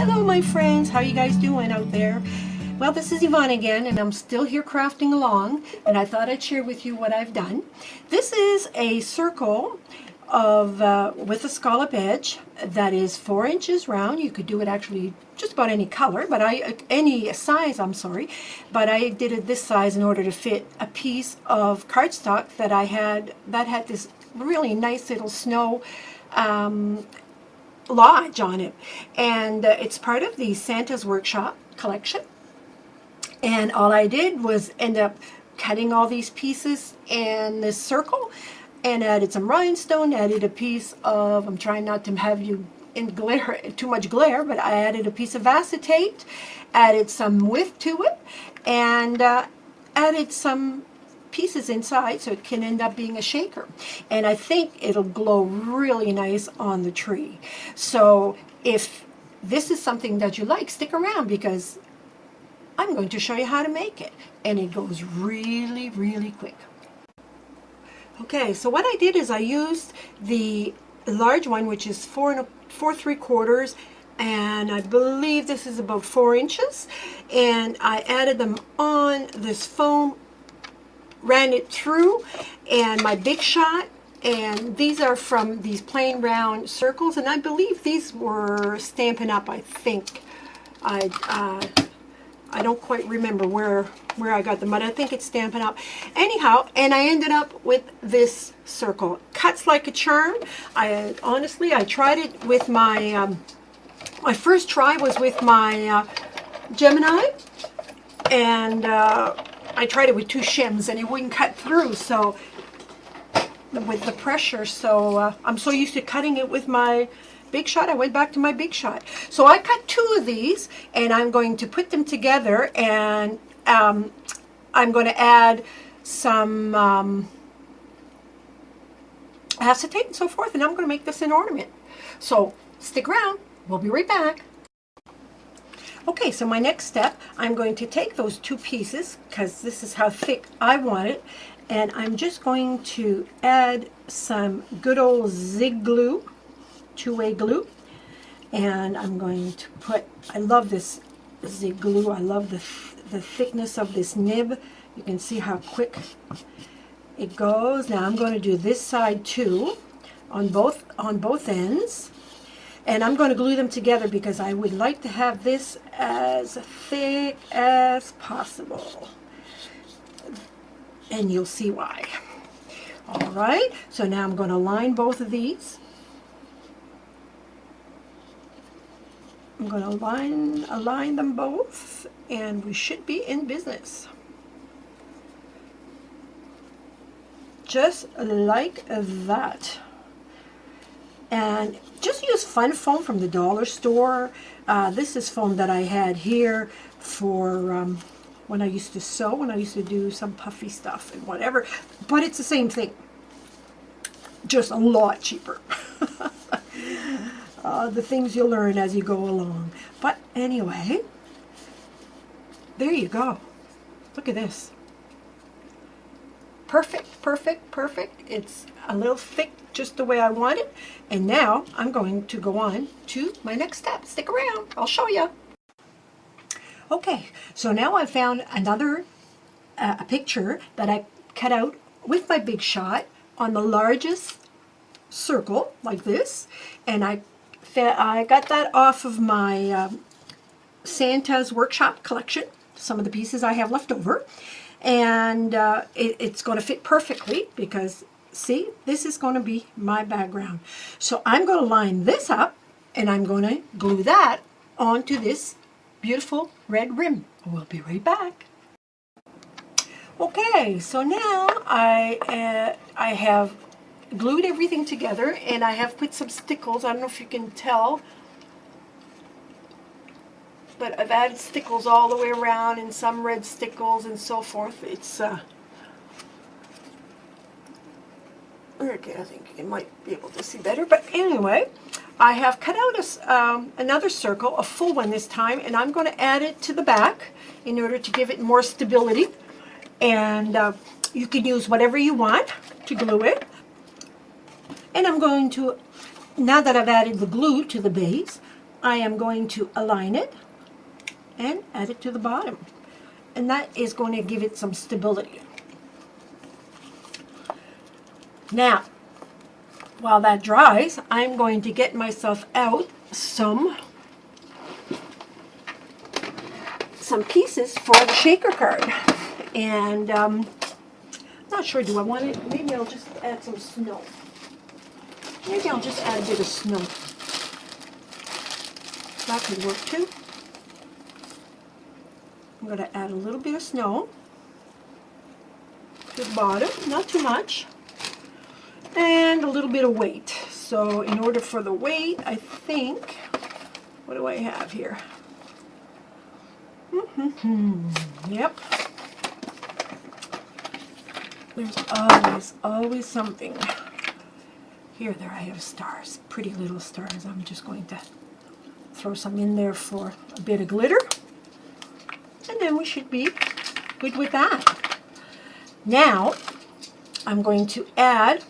Hello my friends, how you guys doing out there? Well, this is Yvonne again, and I'm still here crafting along, and I thought I'd share with you what I've done. This is a circle of with a scallop edge that is 4 inches round. You could do it actually just about any color, but any size, I'm sorry, but I did it this size in order to fit a piece of cardstock that I had that had this really nice little snow lodge on it, and it's part of the Santa's Workshop collection. And all I did was end up cutting all these pieces in this circle and added some rhinestone, added a piece of, I'm trying not to have you in glare, too much glare, but I added a piece of acetate, added some width to it, and added some pieces inside so it can end up being a shaker. And I think it'll glow really nice on the tree. So if this is something that you like, stick around because I'm going to show you how to make it. And it goes really, really quick. Okay, so what I did is I used the large one, which is 4 3/4, and I believe this is about 4 inches. And I added them on this foam, ran it through, and my Big Shot, and these are from these plain round circles, and I believe these were Stampin' Up. I think I don't quite remember where I got them, but I think it's Stampin' Up. Anyhow, and I ended up with this circle. Cuts like a charm. Honestly, I tried it with my my first try was with my Gemini, and I tried it with 2 shims and it wouldn't cut through, so with the pressure, so I'm so used to cutting it with my Big Shot, I went back to my Big Shot. So I cut 2 of these, and I'm going to put them together, and I'm going to add some acetate and so forth, and I'm going to make this an ornament. So stick around, we'll be right back. Okay, so my next step, I'm going to take those 2 pieces, because this is how thick I want it, and I'm just going to add some good old Zig glue, 2-way glue, and I'm going to put, I love this Zig glue, I love the thickness of this nib. You can see how quick it goes. Now I'm going to do this side too, on both ends. And I'm going to glue them together because I would like to have this as thick as possible. And you'll see why. All right, so now I'm going to line both of these. I'm going to align them both, and we should be in business. Just like that. And just use fun foam from the dollar store. This is foam that I had here for when I used to sew, when I used to do some puffy stuff and whatever. But it's the same thing, just a lot cheaper. The things you learn as you go along. But anyway, there you go. Look at this. Perfect, perfect, perfect. It's a little thick, just the way I want it. And now I'm going to go on to my next step. Stick around, I'll show you. Okay, so now I found another a picture that I cut out with my Big Shot on the largest circle, like this. And I got that off of my Santa's Workshop collection, some of the pieces I have left over. And it's going to fit perfectly because, see, this is going to be my background. So I'm going to line this up, and I'm going to glue that onto this beautiful red rim. We'll be right back. Okay, so now I have glued everything together, and I have put some stickles. I don't know if you can tell, but I've added stickles all the way around, and some red stickles and so forth. It's okay, I think you might be able to see better, but anyway, I have cut out another circle, a full one this time, and I'm going to add it to the back in order to give it more stability. And you can use whatever you want to glue it. And I'm going to, now that I've added the glue to the base, I am going to align it and add it to the bottom. And that is going to give it some stability. Now, while that dries, I'm going to get myself out some pieces for the shaker card. And I'm not sure, do I want it? Maybe I'll just add some snow. Maybe I'll just add a bit of snow. That could work too. I'm going to add a little bit of snow to the bottom, not too much, and a little bit of weight. So in order for the weight, I think, what do I have here? Yep. There's always something. There I have stars, pretty little stars. I'm just going to throw some in there for a bit of glitter. And then we should be good with that. Now, I'm going to add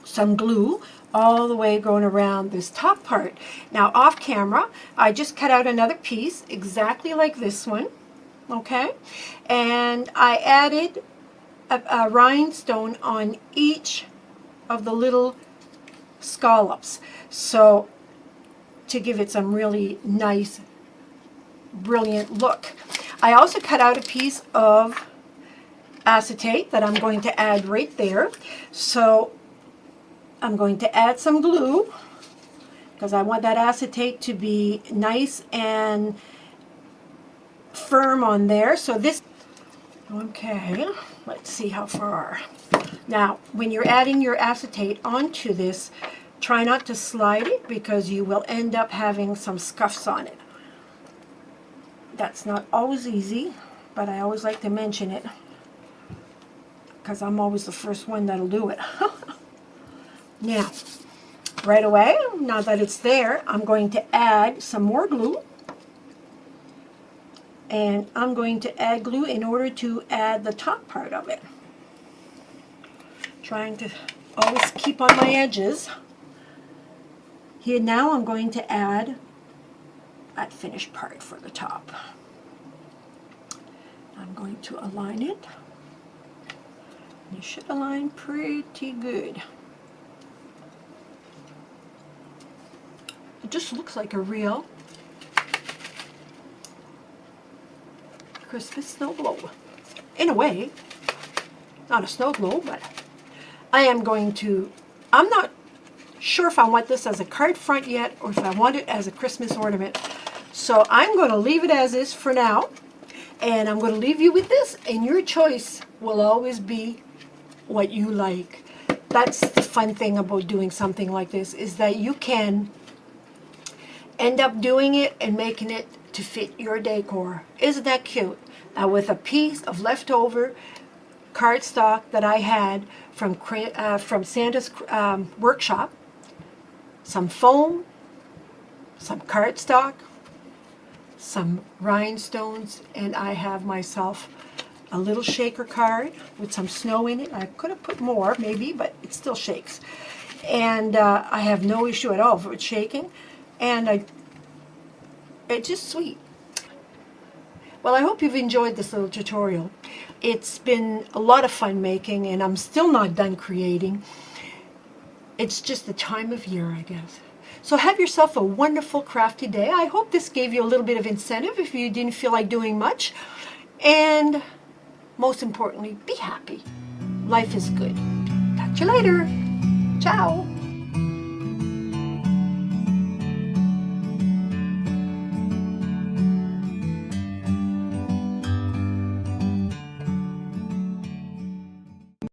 some glue all the way going around this top part. Now, off camera, I just cut out another piece exactly like this one, okay? And I added a rhinestone on each of the little scallops, so to give it some really nice, brilliant look. I also cut out a piece of acetate that I'm going to add right there. So I'm going to add some glue because I want that acetate to be nice and firm on there. So this, okay, let's see how far. Now, when you're adding your acetate onto this, try not to slide it because you will end up having some scuffs on it. That's not always easy, but I always like to mention it because I'm always the first one that'll do it. Now, right away, now that it's there, I'm going to add some more glue. And I'm going to add glue in order to add the top part of it. Trying to always keep on my edges. Here now I'm going to add that finished part for the top. I'm going to align it. You should align pretty good. It just looks like a real Christmas snow globe. In a way, not a snow globe, but I am going to, I'm not sure if I want this as a card front yet or if I want it as a Christmas ornament. So I'm going to leave it as is for now. And I'm going to leave you with this, and your choice will always be what you like. That's the fun thing about doing something like this, is that you can end up doing it and making it to fit your decor. Isn't that cute? Now, with a piece of leftover cardstock that I had from Santa's workshop, some foam, some cardstock, some rhinestones, and I have myself a little shaker card with some snow in it. I could have put more, maybe, but it still shakes. And I have no issue at all with shaking. And it's just sweet. Well, I hope you've enjoyed this little tutorial. It's been a lot of fun making, and I'm still not done creating. It's just the time of year, I guess. So have yourself a wonderful crafty day. I hope this gave you a little bit of incentive if you didn't feel like doing much. And most importantly, be happy. Life is good. Talk to you later. Ciao.